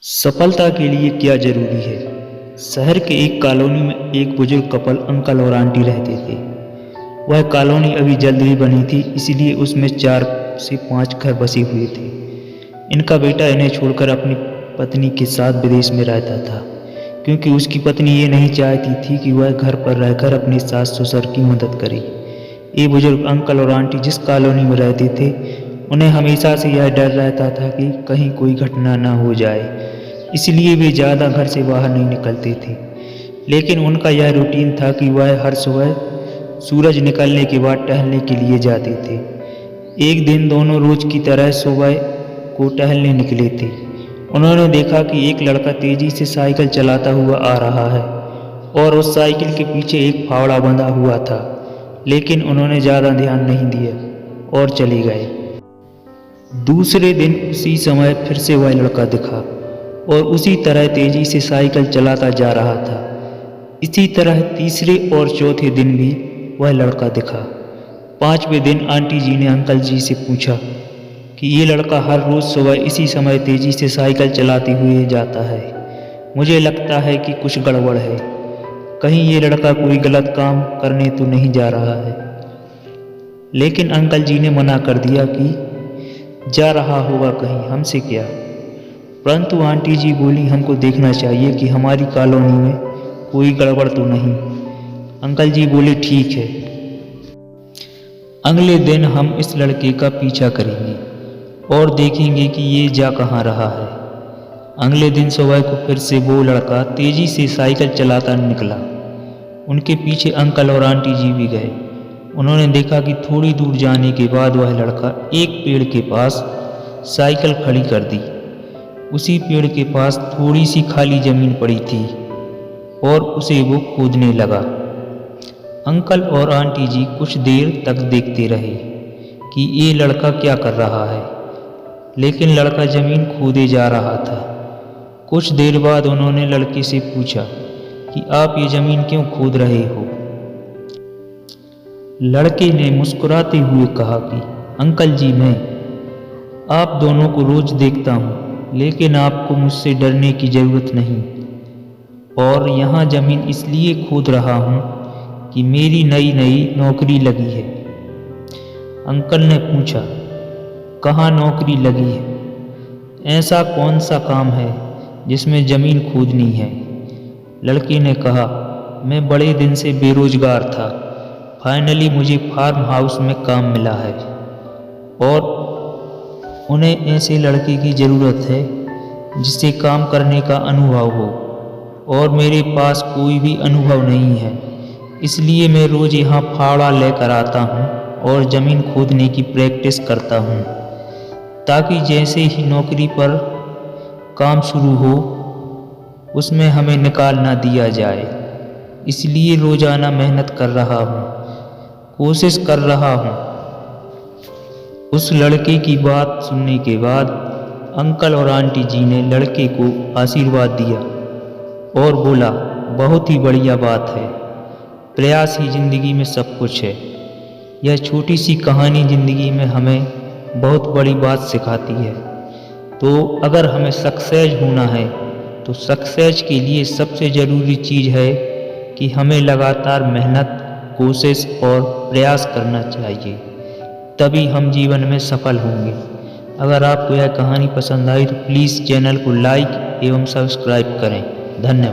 सफलता के लिए क्या जरूरी है। शहर के एक कॉलोनी में एक बुजुर्ग कपल अंकल और आंटी रहते थे। वह कॉलोनी अभी जल्द ही बनी थी, इसलिए उसमें 4 से 5 घर बसे हुए थे। इनका बेटा इन्हें छोड़कर अपनी पत्नी के साथ विदेश में रहता था, क्योंकि उसकी पत्नी ये नहीं चाहती थी कि वह घर पर रहकर अपने सास ससुर की मदद करे। ये बुजुर्ग अंकल और आंटी जिस कॉलोनी में रहते थे, उन्हें हमेशा से यह डर रहता था कि कहीं कोई घटना न हो जाए, इसलिए वे ज़्यादा घर से बाहर नहीं निकलते थे। लेकिन उनका यह रूटीन था कि वह हर सुबह सूरज निकलने के बाद टहलने के लिए जाते थे। एक दिन दोनों रोज की तरह सुबह को टहलने निकले थे। उन्होंने देखा कि एक लड़का तेजी से साइकिल चलाता हुआ आ रहा है और उस साइकिल के पीछे एक फावड़ा बंधा हुआ था, लेकिन उन्होंने ज़्यादा ध्यान नहीं दिया और चले गए। दूसरे दिन उसी समय फिर से वह लड़का दिखा और उसी तरह तेजी से साइकिल चलाता जा रहा था। इसी तरह तीसरे और चौथे दिन भी वह लड़का दिखा। 5वें दिन आंटी जी ने अंकल जी से पूछा कि ये लड़का हर रोज़ सुबह इसी समय तेजी से साइकिल चलाते हुए जाता है। मुझे लगता है कि कुछ गड़बड़ है। कहीं ये लड़का कोई गलत काम करने तो नहीं जा रहा है। लेकिन अंकल जी ने मना कर दिया कि जा रहा होगा कहीं, हमसे क्या। परंतु आंटी जी बोली, हमको देखना चाहिए कि हमारी कॉलोनी में कोई गड़बड़ तो नहीं। अंकल जी बोले, ठीक है। अगले दिन हम इस लड़के का पीछा करेंगे और देखेंगे कि ये जा कहाँ रहा है। अगले दिन सुबह को फिर से वो लड़का तेजी से साइकिल चलाता निकला। उनके पीछे अंकल और आंटी जी भी गए। उन्होंने देखा कि थोड़ी दूर जाने के बाद वह लड़का एक पेड़ के पास साइकिल खड़ी कर दी। उसी पेड़ के पास थोड़ी सी खाली जमीन पड़ी थी और उसे वो खोदने लगा। अंकल और आंटी जी कुछ देर तक देखते रहे कि ये लड़का क्या कर रहा है, लेकिन लड़का जमीन खोदे जा रहा था। कुछ देर बाद उन्होंने लड़के से पूछा कि आप ये जमीन क्यों खोद रहे हो। लड़के ने मुस्कुराते हुए कहा कि अंकल जी, मैं आप दोनों को रोज देखता हूँ, लेकिन आपको मुझसे डरने की ज़रूरत नहीं। और यहाँ ज़मीन इसलिए खोद रहा हूँ कि मेरी नई नौकरी लगी है। अंकल ने पूछा, कहाँ नौकरी लगी है? ऐसा कौन सा काम है जिसमें ज़मीन खोदनी है? लड़के ने कहा, मैं बड़े दिन से बेरोजगार था। फाइनली मुझे फार्म हाउस में काम मिला है और उन्हें ऐसे लड़के की ज़रूरत है जिसे काम करने का अनुभव हो, और मेरे पास कोई भी अनुभव नहीं है। इसलिए मैं रोज़ यहाँ फावड़ा लेकर आता हूँ और ज़मीन खोदने की प्रैक्टिस करता हूँ, ताकि जैसे ही नौकरी पर काम शुरू हो उसमें हमें निकाल ना दिया जाए। इसलिए रोज़ाना मेहनत कर रहा हूँ, कोशिश कर रहा हूँ। उस लड़के की बात सुनने के बाद अंकल और आंटी जी ने लड़के को आशीर्वाद दिया और बोला, बहुत ही बढ़िया बात है। प्रयास ही ज़िंदगी में सब कुछ है। यह छोटी सी कहानी ज़िंदगी में हमें बहुत बड़ी बात सिखाती है। तो अगर हमें सक्सेस होना है तो सक्सेस के लिए सबसे ज़रूरी चीज़ है कि हमें लगातार मेहनत, कोशिश और प्रयास करना चाहिए, तभी हम जीवन में सफल होंगे। अगर आपको यह कहानी पसंद आई तो प्लीज़ चैनल को लाइक एवं सब्सक्राइब करें। धन्यवाद।